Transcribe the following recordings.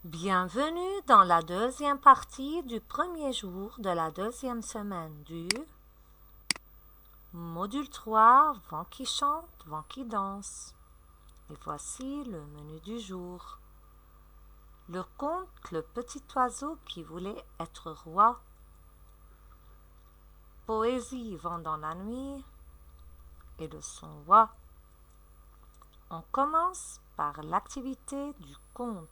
Bienvenue dans la deuxième partie du premier jour de la deuxième semaine du module 3, vent qui chante, vent qui danse. Et voici le menu du jour. Le conte Le petit oiseau qui voulait être roi. Poésie Vent dans la nuit et le son roi. On commence par l'activité du conte.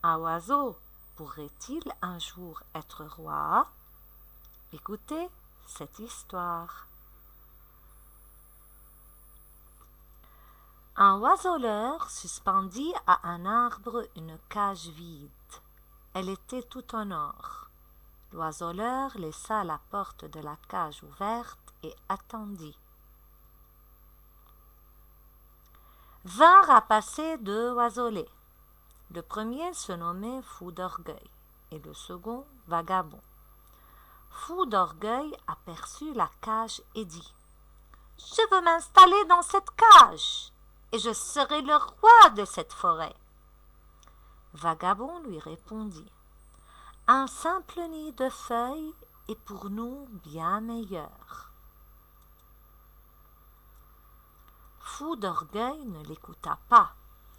Un oiseau pourrait-il un jour être roi? Écoutez cette histoire. Un oiseleur suspendit à un arbre une cage vide. Elle était toute en or. L'oiseleur laissa la porte de la cage ouverte et attendit. Vinrent à passer deux oiselets. Le premier se nommait Fou d'orgueil et le second Vagabond. Fou d'orgueil aperçut la cage et dit « Je veux m'installer dans cette cage et je serai le roi de cette forêt. » Vagabond lui répondit « Un simple nid de feuilles est pour nous bien meilleur. » Fou d'orgueil ne l'écouta pas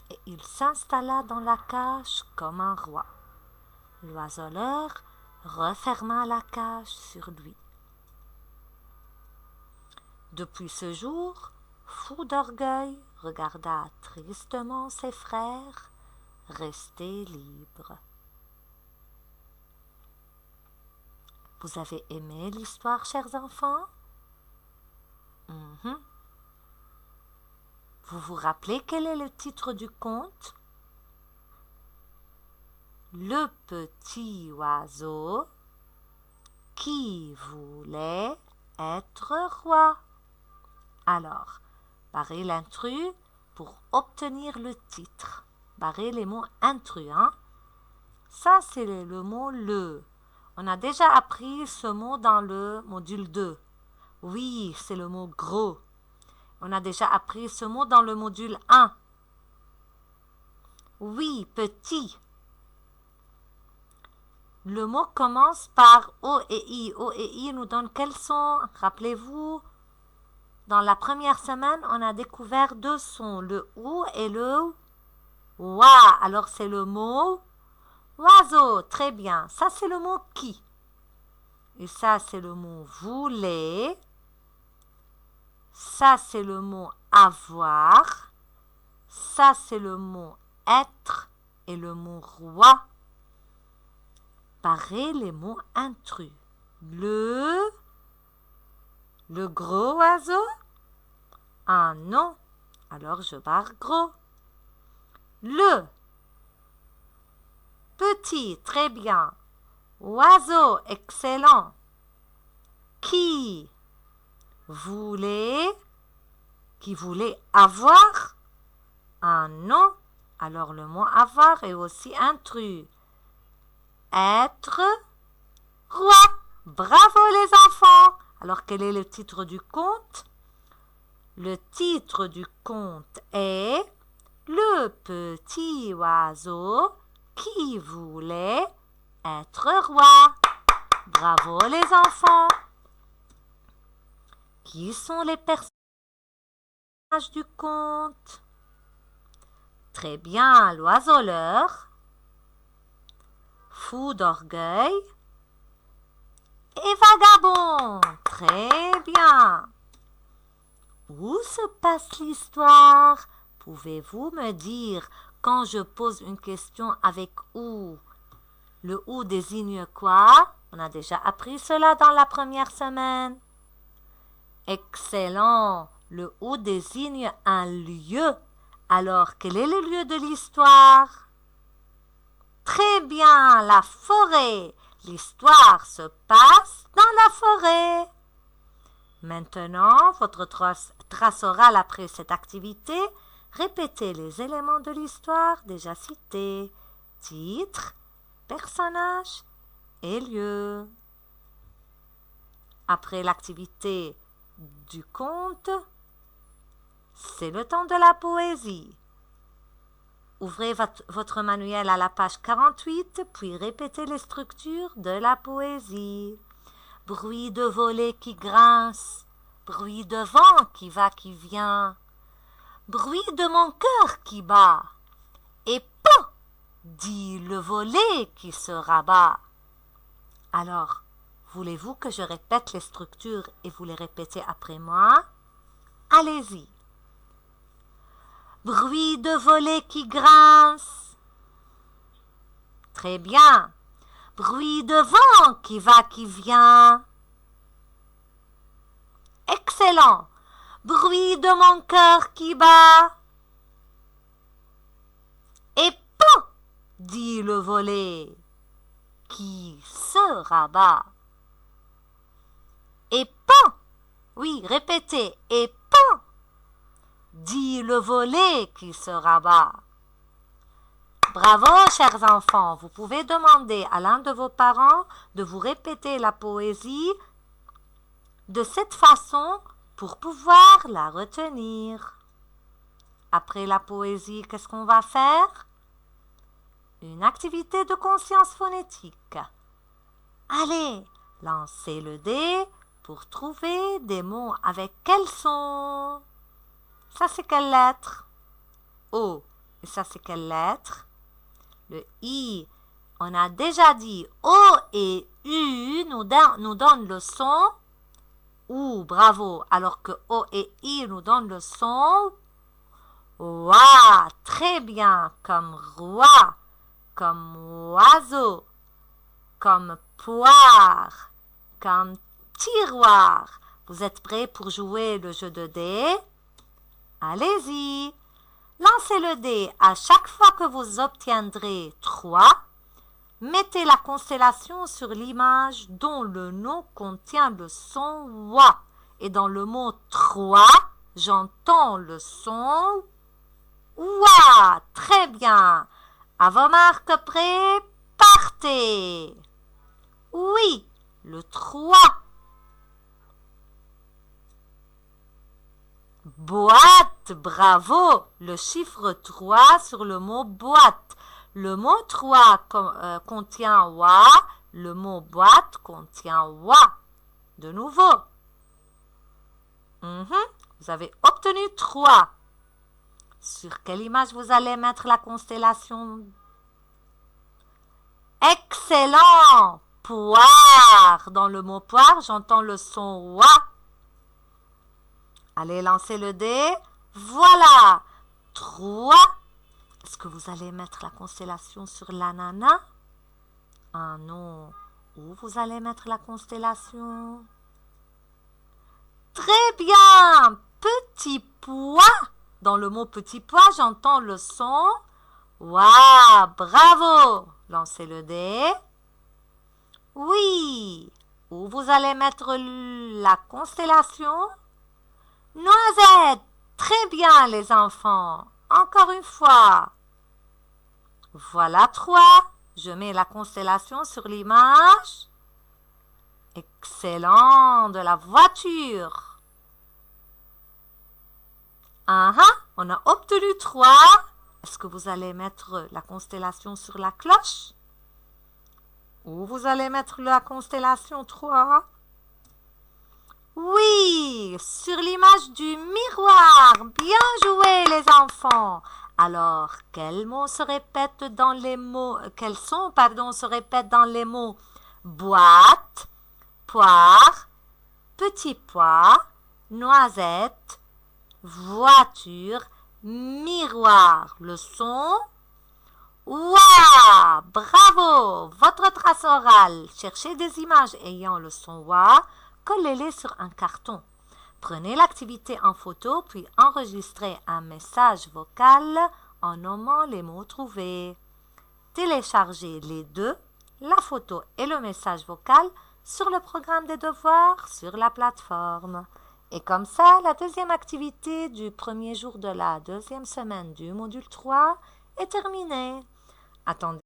et il s'installa dans la cage comme un roi. L'oiseleur referma la cage sur lui. Depuis ce jour, Fou d'orgueil regarda tristement ses frères restés libres. Vous avez aimé l'histoire, chers enfants? Vous vous rappelez quel est le titre du conte? Le petit oiseau qui voulait être roi. Alors, barrez l'intrus pour obtenir le titre. Barrez les mots intrus, hein? Ça, c'est le mot le. On a déjà appris ce mot dans le module 2. Oui, c'est le mot gros. On a déjà appris ce mot dans le module 1. Oui, petit. Le mot commence par O et I. O et I nous donnent quel son? Rappelez-vous, dans la première semaine, on a découvert deux sons, le OU et le WA. Alors, c'est le mot oiseau. Très bien. Ça, c'est le mot qui. Et ça, c'est le mot voulait. Ça, c'est le mot avoir. Ça, c'est le mot être et le mot roi. Barrez les mots intrus. Le gros oiseau? Ah non, alors je barre gros. Le petit, très bien. Oiseau, excellent. Qui voulait avoir? Ah non, alors le mot avoir est aussi intrus. Être roi. Bravo les enfants. Alors quel est le titre du conte? Le titre du conte est Le petit oiseau qui voulait être roi. Bravo les enfants. Qui sont les personnages du conte? Très bien, l'oiseleur, Fou d'orgueil et Vagabond. Très bien. Où se passe l'histoire? Pouvez-vous me dire quand je pose une question avec où? Le où désigne quoi? On a déjà appris cela dans la première semaine. Excellent. Le où désigne un lieu. Alors, quel est le lieu de l'histoire? Très bien, la forêt. L'histoire se passe dans la forêt. Maintenant, votre trace orale après cette activité, répétez les éléments de l'histoire déjà cités. Titre, personnage et lieu. Après l'activité du conte, c'est le temps de la poésie. Ouvrez votre manuel à la page 48, puis répétez les structures de la poésie. Bruit de volets qui grince, bruit de vent qui va, qui vient, bruit de mon cœur qui bat, et pan, dit le volet qui se rabat. Alors, voulez-vous que je répète les structures et vous les répétez après moi? Allez-y. Bruit de volet qui grince. Très bien. Bruit de vent qui va, qui vient. Excellent. Bruit de mon cœur qui bat. Et pan, dit le volet qui se rabat. Et pan, oui, répétez, et pan, dit le volet qui se rabat. Bravo, chers enfants, vous pouvez demander à l'un de vos parents de vous répéter la poésie de cette façon pour pouvoir la retenir. Après la poésie, qu'est-ce qu'on va faire? Une activité de conscience phonétique. Allez, lancez le dé pour trouver des mots avec quel son? Ça, c'est quelle lettre? O. Et ça, c'est quelle lettre? Le I. On a déjà dit O et U nous donnent le son OU. Bravo. Alors que O et I nous donnent le son OUA. Très bien. Comme roi, comme oiseau, comme poire, comme tiroir. Vous êtes prêts pour jouer le jeu de dés? Allez-y. Lancez le dé à chaque fois que vous obtiendrez 3. Mettez la constellation sur l'image dont le nom contient le son OUA. Et dans le mot 3, j'entends le son OUA. Très bien. À vos marques prêts, partez. Oui, le 3. Boîte, bravo. Le chiffre 3 sur le mot boîte. Le mot 3 contient OUA. Le mot boîte contient OUA. De nouveau. Vous avez obtenu 3. Sur quelle image vous allez mettre la constellation? Excellent! Poire. Dans le mot poire, j'entends le son OUA. Allez lancer le dé. Voilà. 3. Est-ce que vous allez mettre la constellation sur l'ananas? Ah non. Où vous allez mettre la constellation? Très bien. Petit pois. Dans le mot petit pois, j'entends le son. Waouh, bravo. Lancez le dé. Oui. Où vous allez mettre la constellation? Noisette. Très bien, les enfants. Encore une fois. Voilà 3. Je mets la constellation sur l'image. Excellent, de la voiture. On a obtenu 3. Est-ce que vous allez mettre la constellation sur la cloche? Où vous allez mettre la constellation 3? Oui, sur l'image du miroir. Bien joué, les enfants. Alors, quels mots se répètent dans les mots, quels sons, se répètent dans les mots boîte, poire, petit pois, noisette, voiture, miroir. Le son ouah, bravo. Votre trace orale. Cherchez des images ayant le son ouah, collez-les sur un carton. Prenez l'activité en photo, puis enregistrez un message vocal en nommant les mots trouvés. Téléchargez les deux, la photo et le message vocal, sur le programme des devoirs sur la plateforme. Et comme ça, la deuxième activité du premier jour de la deuxième semaine du module 3 est terminée. Attendez.